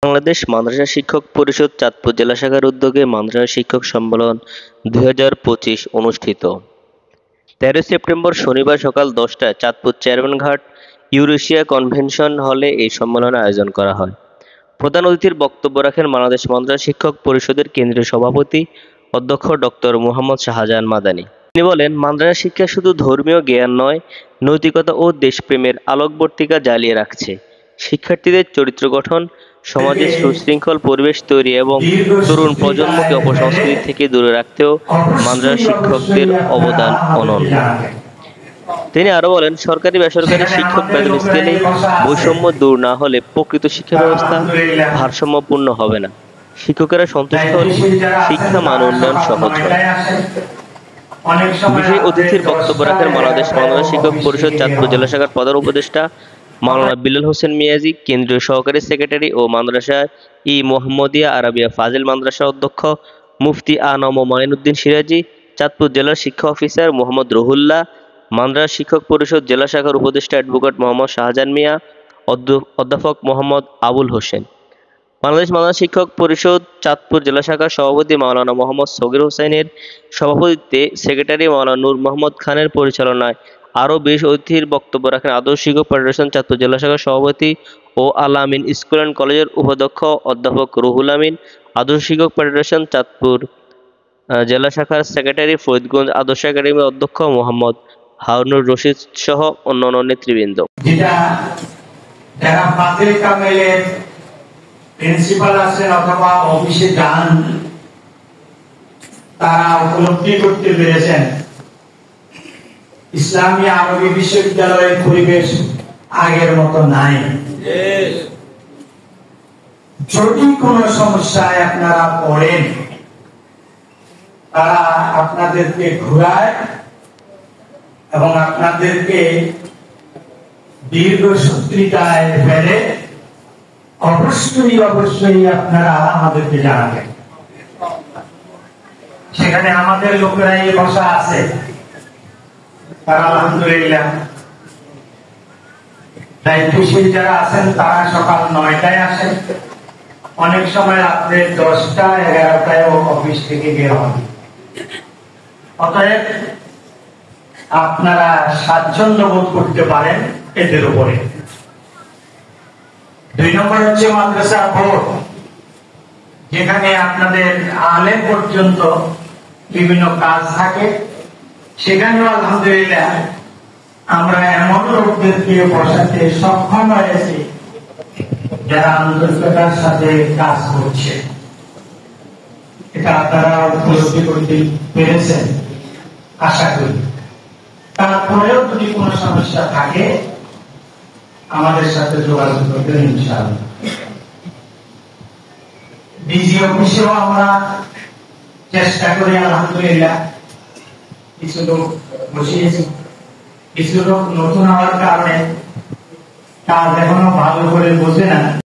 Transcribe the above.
বাংলাদেশ মাদ্রাসা শিক্ষক পরিষদ চাঁদপুর জেলা শাখার উদ্যোগে মাদ্রাসা শিক্ষক সম্মেলন 2025 অনুষ্ঠিত। 13 সেপ্টেম্বর শনিবার সকাল 10টায় চাঁদপুর চেয়ারম্যানঘাট ইউরেশিয়া কনভেনশন হলে এই সম্মেলনের আয়োজন করা হয়। প্রধান অতিথির বক্তব্য রাখেন বাংলাদেশ মাদ্রাসা শিক্ষক পরিষদের কেন্দ্রীয় সভাপতি অধ্যক্ষ ডক্টর মোহাম্মদ শাহজাহান মাদানী। তিনি বলেন, মাদ্রাসা শিক্ষা শুধু ধর্মীয় জ্ঞান নয়, নৈতিকতা ও দেশপ্রেমের আলোকবর্তিকা জ্বালিয়ে রাখছে। শিক্ষার্থীদের চরিত্র গঠন, সমাজে সুশৃঙ্খল পরিবেশ তৈরি এবং তরুণ প্রজন্মকে অপসংস্কৃতি থেকে দূরে রাখতেও মাদ্রাসা শিক্ষকদের অবদান অনন্য। তিনি আরো বলেন, সরকারি বেসরকারি শিক্ষক বেতন স্কেলে বৈষম্য দূর না হলে প্রকৃত শিক্ষা ব্যবস্থা ভারসাম্যপূর্ণ হবে না। শিক্ষকেরা সন্তুষ্ট হলে শিক্ষা মান উন্নয়ন সহজ হয়। বিশেষ অতিথির বক্তব্য রাখেন বাংলাদেশ মাদ্রাসা শিক্ষক পরিষদ চাঁদপুর জেলা শাখার প্রধান উপদেষ্টা মাওলানা বিলাল হোসেন মিয়াজি, কেন্দ্রীয় সহকারী সেক্রেটারি ও মাদ্রাসা মুহাম্মদিয়া আরাবিয়া ফাজিল মাদ্রাসা অধ্যক্ষ মুফতি আ.ন.ম মঈনুদ্দিন সিরাজি, চাঁদপুর জেলার শিক্ষা অফিসার মোহাম্মদ রুহুল্লাহ, মাদ্রাসা শিক্ষক পরিষদ জেলা শাখার উপদেষ্টা অ্যাডভোকেট মোহাম্মদ শাহজাহান মিয়া, অধ্যাপক মোহাম্মদ আবুল হোসেন। বাংলাদেশ মাদ্রাসা শিক্ষক পরিষদ চাঁদপুর জেলা শাখার সভাপতি মাওলানা মোহাম্মদ সগির হোসেনের সভাপতিত্বে সেক্রেটারি মাওলানা নূর মোহাম্মদ খানের পরিচালনায় আরও বিশেষ অতিথির বক্তব্য রাখেন আদর্শ শিক্ষক ফেডারেশন চাঁদপুর জেলা শাখার সভাপতি ও আল আমিন স্কুল অ্যান্ড কলেজের উপাধ্যক্ষ অধ্যাপক রুহুল আমিন, আদর্শ শিক্ষক ফেডারেশন চাঁদপুর জেলা শাখার সেক্রেটারি ফরিদগঞ্জ আদর্শ একাডেমির অধ্যক্ষ মোহাম্মদ হারুনুর রশিদ সহ অন্যান্য নেতৃবৃন্দ। যারা ফাজিল কামেলের প্রিন্সিপাল আছেন অথবা অফিসে যান, তারা উপলব্ধি করতে পেরেছেন ইসলামী আরবি বিশ্ববিদ্যালয়ের পরিবেশ আগের মতো নাই। যদি কোনো সমস্যায় আপনারা পড়েন, তারা আপনাদেরকে ঘুরায় এবং আপনাদেরকে দীর্ঘসূত্রিতায় ফেলে। অবশ্যই আপনারা আমাদেরকে জানাবেন। সেখানে আমাদের লোকেরাই বসা আছে, তারা আলহামদুলিল্লাহ দায়িত্বশীল যারা আছেন তারা সকাল 9টায় আসেন, অনেক সময় রাত্রে 10টা 11টায় অফিস থেকে বের হন। অতএব আপনারা স্বাচ্ছন্দ্য বোধ করতে পারেন এদের উপরে। 2 নম্বর হচ্ছে মাদ্রাসা বোর্ড, যেখানে আপনাদের আলেম পর্যন্ত বিভিন্ন কাজ থাকে। সেখানেও আলহামদুলিল্লাহ আমরা এমন লোকদেরকে বসাতে সক্ষম হয়েছি যারা আন্তরিকতার সাথে কাজ করছে। এটা আপনারা উপলব্ধি করতে পেরেছেন আশা করি। তারপরেও যদি কোনো সমস্যা থাকে আমাদের সাথে যোগাযোগ করবেন ইনশাআল্লাহ। ডিজি অফিসেও আমরা চেষ্টা করি আলহামদুলিল্লাহ। কিছু লোক বসিয়েছি, কিছু লোক নতুন হওয়ার কারণে কাজ এখনো ভালো করে বোঝে না।